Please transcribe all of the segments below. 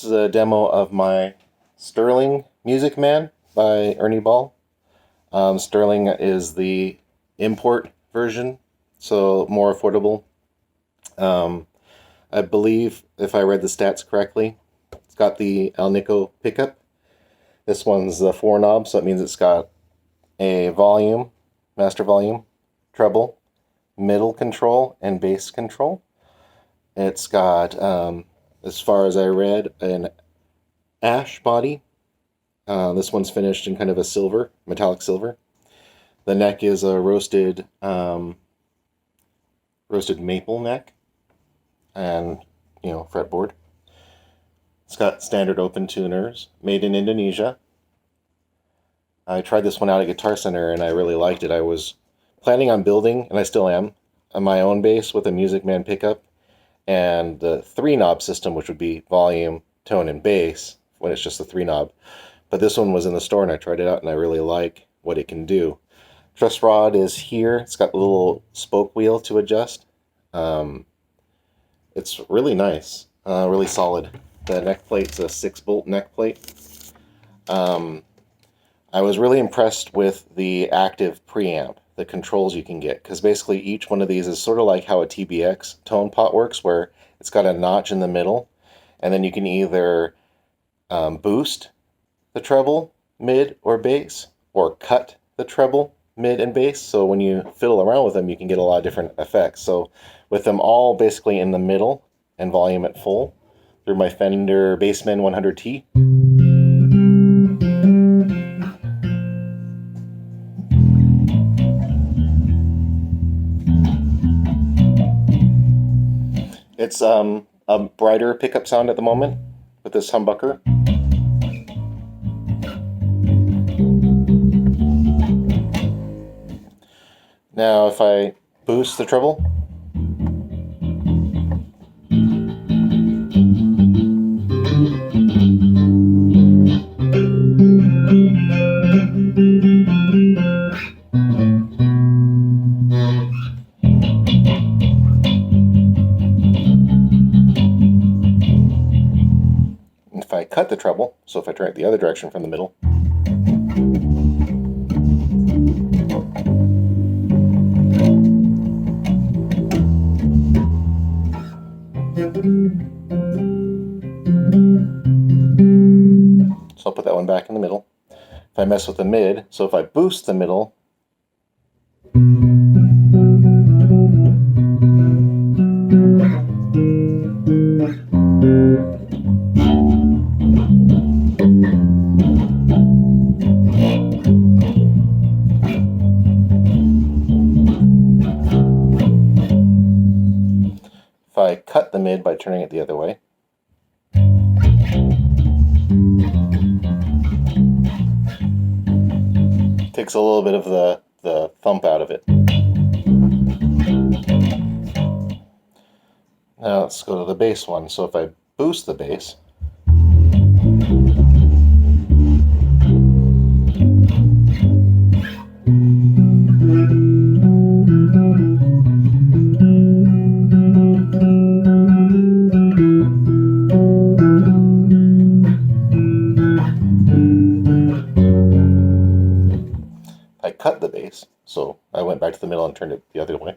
This is a demo of my Sterling Music Man by Ernie Ball. Sterling is the import version, so more affordable. I believe, if I read the stats correctly, it's got the Alnico pickup. This one's the 4 knob, so it means it's got a volume, master volume, treble, middle control, and bass control. It's got, as far as I read, an ash body. This one's finished in kind of a silver, metallic silver. The neck is a roasted maple neck, and fretboard. It's got standard open tuners, made in Indonesia. I tried this one out at Guitar Center and I really liked it. I was planning on building, and I still am, my own bass with a Music Man pickup and the 3-knob system, which would be volume, tone, and bass when it's just the 3-knob. But this one was in the store and I tried it out and I really like what it can do. Truss rod is here. It's got a little spoke wheel to adjust. It's really nice, really solid. The neck plate's a 6-bolt neck plate. I was really impressed with the active preamp, the controls you can get, because basically each one of these is sort of like how a TBX tone pot works, where it's got a notch in the middle, and then you can either boost the treble, mid, or bass, or cut the treble, mid, and bass. So when you fiddle around with them, you can get a lot of different effects. So with them all basically in the middle and volume at full through my Fender Bassman 100T. It's a brighter pickup sound at the moment with this humbucker. Now if I boost the treble, if I cut the treble, so if I turn it the other direction from the middle, so I'll put that one back in the middle. If I mess with the mid, so if I boost the middle, if I cut the mid by turning it the other way, takes a little bit of the thump out of it. Now let's go to the bass one. So if I boost the bass, I cut the bass, so I went back to the middle and turned it the other way.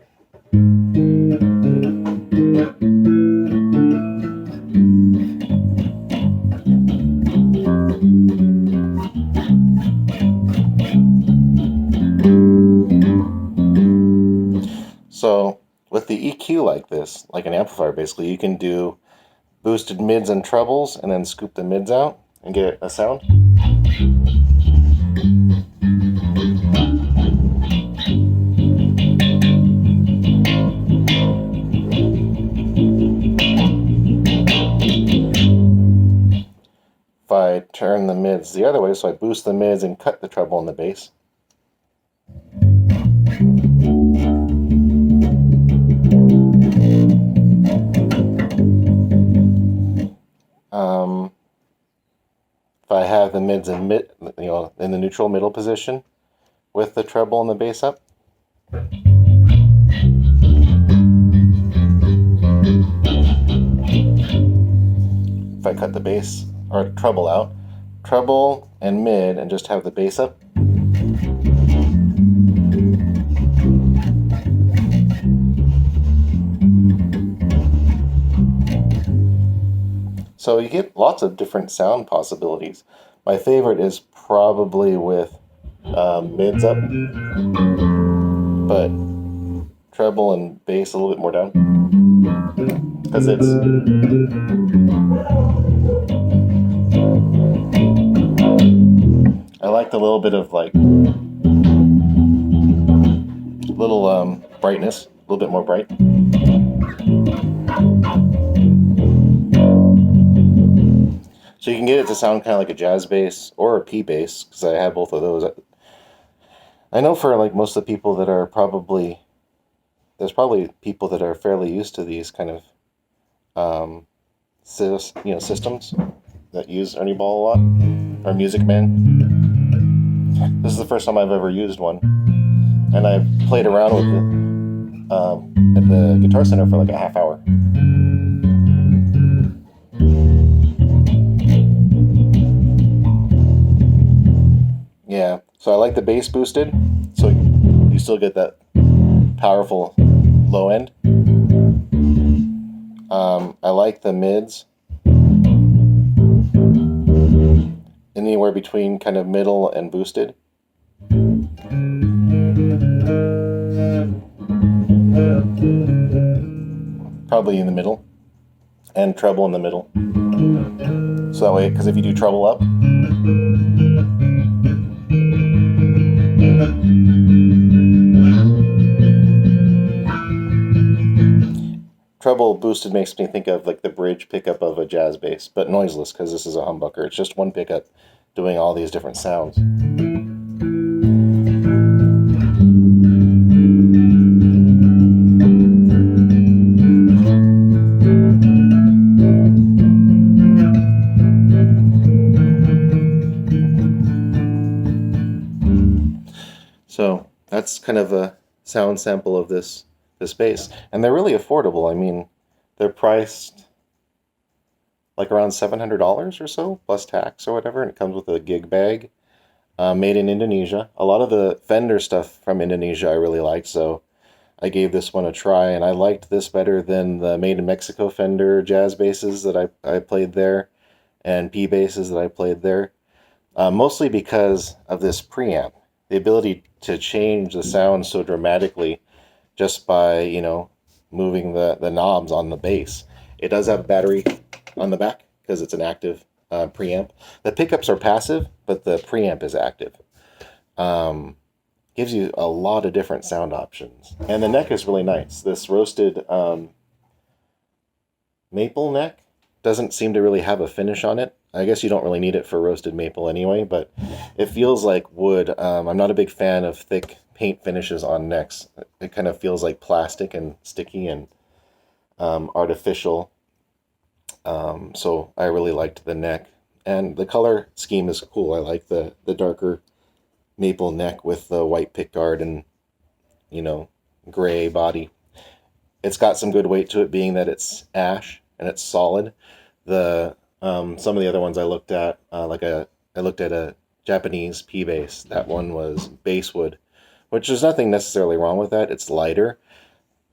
So with the EQ like this, like an amplifier basically, you can do boosted mids and trebles and then scoop the mids out and get a sound. If I turn the mids the other way, so I boost the mids and cut the treble and the bass. If I have the mids in in the neutral middle position with the treble and the bass up. if I cut the bass or treble out, treble and mid, and just have the bass up. So you get lots of different sound possibilities. My favorite is probably with mids up, but treble and bass a little bit more down, because it's I like the little bit of like little brightness, a little bit more bright. So you can get it to sound kind of like a jazz bass or a P bass, because I have both of those. I know for like most of the people that are there's probably people that are fairly used to these kind of systems that use Ernie Ball a lot, or Music Man. This is the first time I've ever used one, and I've played around with it at the Guitar Center for like a half hour. Yeah, so I like the bass boosted, so you still get that powerful low end. I like the mids, anywhere between kind of middle and boosted. Probably in the middle, and treble in the middle. So that way, because if you do treble up, treble boosted makes me think of like the bridge pickup of a jazz bass, but noiseless, because this is a humbucker. It's just one pickup doing all these different sounds. So that's kind of a sound sample of this bass, and they're really affordable. I mean, they're priced like around $700 or so plus tax or whatever, and it comes with a gig bag. Made in Indonesia. A lot of the Fender stuff from Indonesia I really liked, so I gave this one a try, and I liked this better than the Made in Mexico Fender jazz basses that I played there, and P basses that I played there. Mostly because of this preamp, the ability to change the sound so dramatically just by, moving the knobs on the bass. It does have a battery on the back because it's an active preamp. The pickups are passive, but the preamp is active. Gives you a lot of different sound options. And the neck is really nice. This roasted maple neck doesn't seem to really have a finish on it. I guess you don't really need it for roasted maple anyway, but it feels like wood. I'm not a big fan of thick paint finishes on necks. It kind of feels like plastic and sticky and artificial. So I really liked the neck. And the color scheme is cool. I like the darker maple neck with the white pickguard and, gray body. It's got some good weight to it, being that it's ash and it's solid. Some of the other ones I looked at, I looked at a Japanese P bass. That one was basswood, which there's nothing necessarily wrong with that. It's lighter,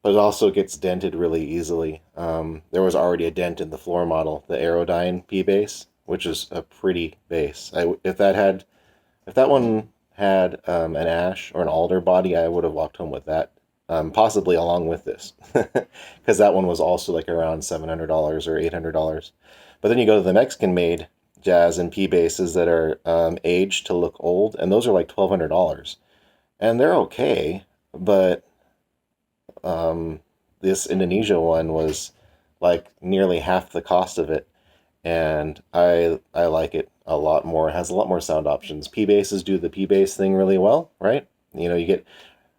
but it also gets dented really easily. There was already a dent in the floor model, the Aerodyne P bass, which is a pretty bass. If that one had an ash or an alder body, I would have walked home with that, possibly along with this, because that one was also like around $700 or $800. But then you go to the Mexican-made jazz and P basses that are aged to look old, and those are like $1,200, and they're okay. But this Indonesia one was like nearly half the cost of it, and I like it a lot more. It has a lot more sound options. P basses do the P bass thing really well, right? You get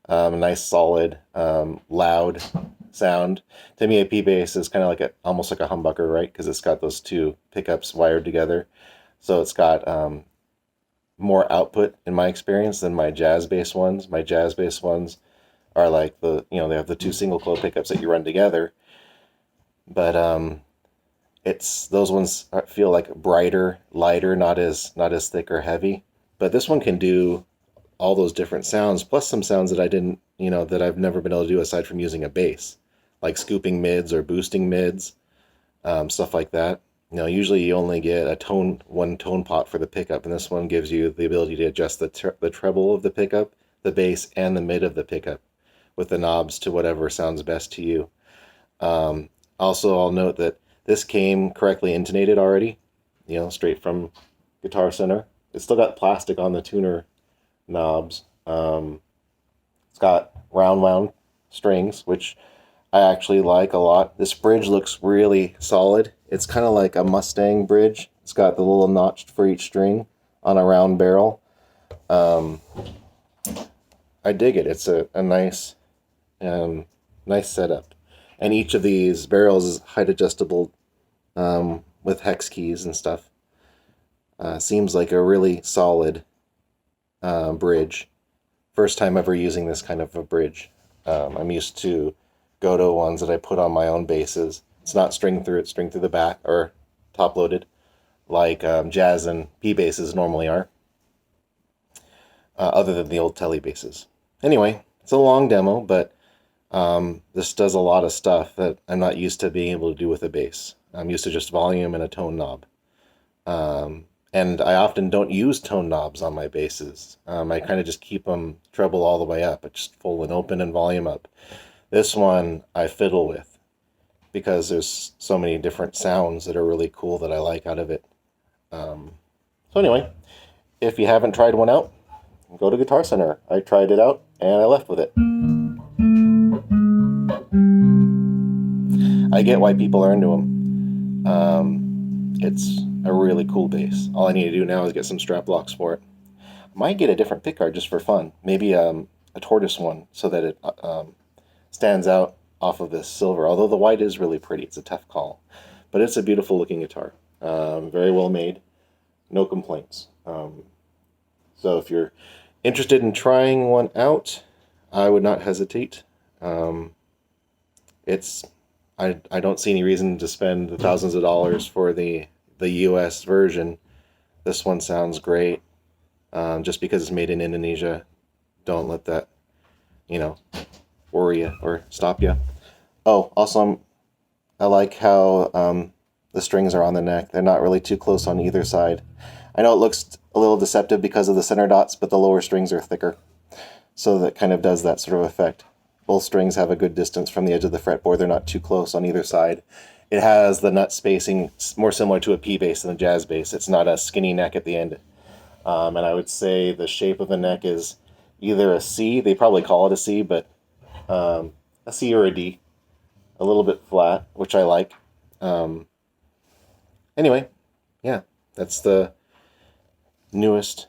a nice solid loud sound. To me, a P bass is kind of like almost like a humbucker, right? Because it's got those two pickups wired together, so it's got more output in my experience than my jazz bass ones. My jazz bass ones are like they have the two single coil pickups that you run together, but Those ones feel like brighter, lighter, not as thick or heavy. But this one can do all those different sounds, plus some sounds that I didn't, that I've never been able to do aside from using a bass, like scooping mids or boosting mids, stuff like that. Usually you only get one tone pot for the pickup, and this one gives you the ability to adjust the treble of the pickup, the bass, and the mid of the pickup with the knobs to whatever sounds best to you. Also, I'll note that this came correctly intonated already, straight from Guitar Center. It's still got plastic on the tuner knobs. It's got round wound strings, which I actually like a lot. This bridge looks really solid. It's kind of like a Mustang bridge. It's got the little notch for each string on a round barrel. I dig it. It's a nice setup. And each of these barrels is height adjustable with hex keys and stuff. Seems like a really solid bridge. First time ever using this kind of a bridge. I'm used to Goto ones that I put on my own basses. It's not string through, it's string through the back, or top loaded, like jazz and P basses normally are, other than the old Tele basses. Anyway, it's a long demo, but this does a lot of stuff that I'm not used to being able to do with a bass. I'm used to just volume and a tone knob. And I often don't use tone knobs on my basses. I kind of just keep them treble all the way up. I just full and open and volume up. This one I fiddle with because there's so many different sounds that are really cool that I like out of it. So anyway, if you haven't tried one out, go to Guitar Center. I tried it out and I left with it. I get why people are into them. It's a really cool bass. All I need to do now is get some strap locks for it. I might get a different pickguard just for fun. Maybe a tortoise one so that it stands out off of this silver. Although the white is really pretty. It's a tough call. But it's a beautiful looking guitar. Very well made. No complaints. So if you're interested in trying one out, I would not hesitate. I don't see any reason to spend the thousands of dollars for the US version. This one sounds great. Just because it's made in Indonesia, don't let that, worry you or stop you. Oh, also, I like how the strings are on the neck. They're not really too close on either side. I know it looks a little deceptive because of the center dots, but the lower strings are thicker. So that kind of does that sort of effect. Both strings have a good distance from the edge of the fretboard. They're not too close on either side. It has the nut spacing more similar to a P bass than a jazz bass. It's not a skinny neck at the end. And I would say the shape of the neck is either a C, they probably call it a C, but a C or a D. A little bit flat, which I like. Anyway, yeah, that's the newest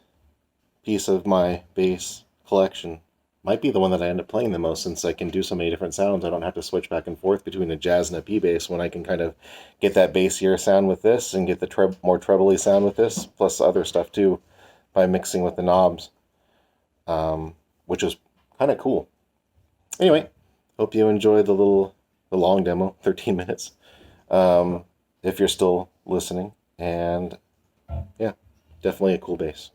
piece of my bass collection. Might be the one that I end up playing the most since I can do so many different sounds. I don't have to switch back and forth between a jazz and a P bass when I can kind of get that bassier sound with this and get the more trebly sound with this, plus other stuff too, by mixing with the knobs, which is kind of cool. Anyway, hope you enjoy the long demo, 13 minutes, if you're still listening. And yeah, definitely a cool bass.